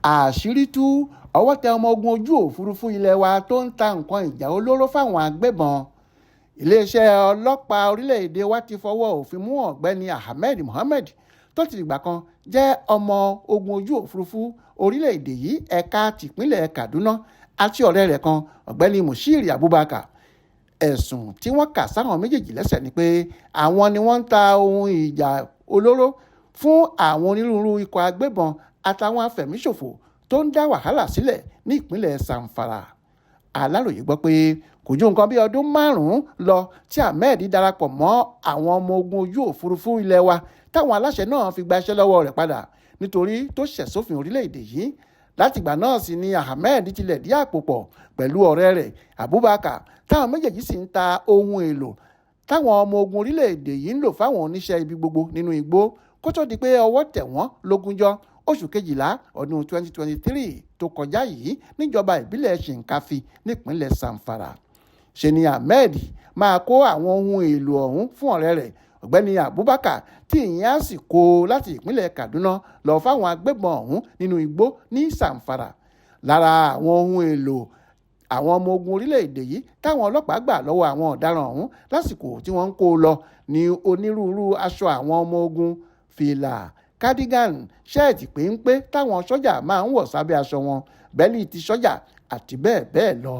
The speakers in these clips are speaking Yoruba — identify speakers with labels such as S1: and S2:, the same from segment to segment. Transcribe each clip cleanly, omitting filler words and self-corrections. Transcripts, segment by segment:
S1: Àṣírí tú, ọwọ́ tẹ ọmọ ogun ojú òfurufú ilẹ̀ wa tó ń ta nǹkan ìjà olóró fáwọn agbébọn. Iléeṣẹ́ ọlọ́pàá orílẹ̀-èdè wa ti fọwọ́ òfin mú ọ̀gbẹ́ni Ahmed Mohammed tó ti dìgbà kan jẹ́ ọmọ ogun ojú òfurufú orílẹ̀-èdè yìí ẹ̀ka tìpínlẹ̀ Kaduna àti ọ̀rẹ́ rẹ̀ kan ọ̀gbẹ́ni Mushiri Abubakar. Ẹ̀sùn tí wọ́n kà sáwọn méjèèjì lẹ́sẹ̀ ni pé àwọn ni wọ́n ń ta ohun ìjà olóró fún àwọn onírúurú ikọ̀ agbébọn àtàwọn afẹ̀míṣòfò tó ń dá wàhálà sílẹ̀ ní ìpínlẹ̀ Zamfara. Aláròyé gbọ́ pé kò ju nǹkan bí ọdún 5 lọ tí Ahmed darapọ̀ mọ́ àwọn ọmọ ogun ojú òfurufú ilẹ̀ wa táwọn aláṣẹ náà fi gba iṣẹ́ lọ́wọ́ rẹ̀ padà nítorí tó ṣẹ̀ sófin orílẹ̀-èdè yìí. Látìgbà náà sì ni Ahmed tilẹ̀ dí àpò pọ̀ pẹ̀lú ọ̀rẹ́ rẹ̀ Abubakar táwọn méjèèjì sì ń ta ohun èlò táwọn ọmọ ogun orílẹ̀-èdè yìí ń lò fáwọn oníṣẹ́ ibi gbogbo nínú igbó kó tó di pé ọwọ́ tẹ̀ wọ́n lógúnjọ́ oṣù kejìlá ọdún 2023 tó kọjá yìí níjọba ìbílẹ̀ Shinkafi nípínlẹ̀ Zamfara. Ṣe ni Ahmed máa kó àwọn ohun èlò ọ̀hún fún ọ̀rẹ́ rẹ̀ ọ̀gbẹ́ni Abubakar tí ìyẹn á sì kó láti ìpínlẹ̀ Kaduna lọ fáwọn agbébọn ọ̀hún nínú igbó ní Zamfara. Lára àwọn ohun èlò àwọn ọmọ ogun orílẹ̀-èdè yìí táwọn ọlọ́pàá gbà lọ́wọ́ àwọn ọ̀daràn ọ̀hún lásìkò tí wọ́n ń kó lọ ní onírúurú aṣọ àwọn ọmọ ogun, fìlà, cardigan, ṣẹ́ẹ̀tì péńpé táwọn sọ́jà máa ń wọ̀ sábẹ́ aṣọ wọn, bẹ́líìtì sọ́jà àti bẹ́ẹ̀ bẹ́ẹ̀ lọ.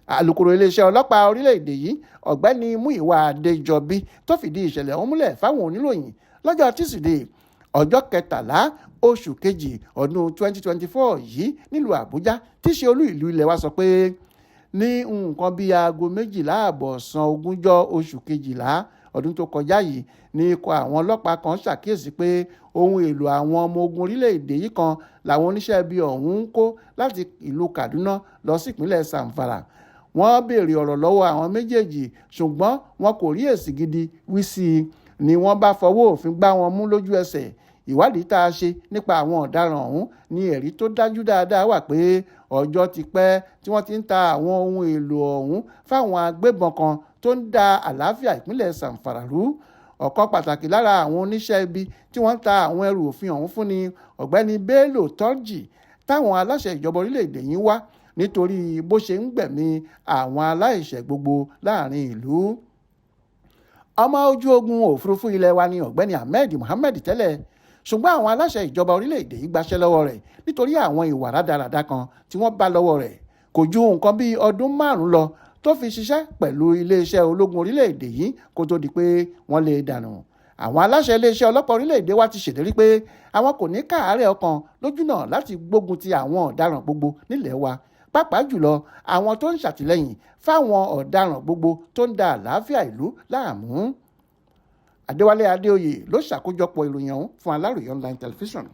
S1: Alukoro iléeṣẹ́ ọlọ́pàá orílẹ̀-èdè yìí ọ̀gbẹ́ni Múyìwá Adéjọbí tó fìdí ìṣẹ̀lẹ̀ ọ̀hún múlẹ̀ fáwọn oníròyìn lọ́jọ́ tísídẹ̀ẹ́ ọjọ́ 13 oṣù kejì ọdún 2024 yìí nílùú Àbújá tí ṣe olú ìlú ilẹ̀ wa sọ pé ní nǹkan bíi aago 12:30 ọ̀sán ogúnjọ́ oṣù kejìlá ọdún tó kọjá yìí ní ikọ̀ àwọn ọlọ́pàá kan ṣàkíyèsí pé ohun èlò àwọn ọmọ ogun orílẹ̀-èdè yìí kan làwọn oníṣẹ́ ibi ọ̀hún ń kó láti ìlú Kaduna lọ sí ìpínlẹ̀ Zamfara. Wọ́n béèrè ọ̀rọ̀ lọ́wọ́ àwọn méjèèjì ṣùgbọ́n wọn kò rí èsì gidi wí sí i ni wọ́n bá fọwọ́ òfin gbá wọn mú lójú ẹsẹ̀. Ìwádìí tá a ṣe nípa àwọn ọ̀daràn ọ̀hún ní ẹ̀rí tó dájú dáadáa wà pé ọjọ́ ti pẹ́ tí wọ́n ti ń ta àwọn ohun èlò ọ̀hún fáwọn agbébọn kan tó ń da àlàáfíà ìpínlẹ̀ Zamfara rú. Ọ̀kan pàtàkì lára àwọn oníṣẹ́ ibi tí wọ́n ń ta àwọn ẹrù òfin ọ̀hún fún ni ọ̀gbẹ́ni Bello Turji táwọn aláṣẹ ìjọba orílẹ̀-èdè yìí wá nítorí bó ṣe ń gbẹ̀mí àwọn aláìṣẹ̀ gbogbo láàrin ìlú. Ọmọ ojú ogun òfurufú ilẹ̀ wa ni ọ̀gbẹ́ni Ahmed Mohammed tẹ́lẹ̀, ṣùgbọ́n àwọn aláṣẹ ìjọba orílẹ̀-èdè yìí gbaṣẹ́ lọ́wọ́ rẹ̀ nítorí àwọn ìwà rádaràda kan tí wọ́n bá lọ́wọ́ rẹ̀. Kò ju nǹkan bí ọdún 5 lọ tó fi ṣiṣẹ́ pẹ̀lú iléeṣẹ́ ológun orílẹ̀-èdè yìí kó tó di pé wọ́n lè dànù. Àwọn aláṣẹ iléeṣẹ́ ọlọ́pàá orílẹ̀-èdè wa ti ṣèlérí pé àwọn kò ní káàárẹ̀ ọkàn lójúnà láti gbógun ti àwọn ọ̀daràn gbogbo nílẹ̀ wa, pàápàá jùlọ àwọn tó ń ṣàtìlẹ́yìn fáwọn ọ̀daràn gbogbo tó ń da àlàáfíà ìlú láàmú. Adéwálé Adéoyè ló ṣàkójọpọ̀ ìròyìn ọ̀hún fún Aláròyé online television.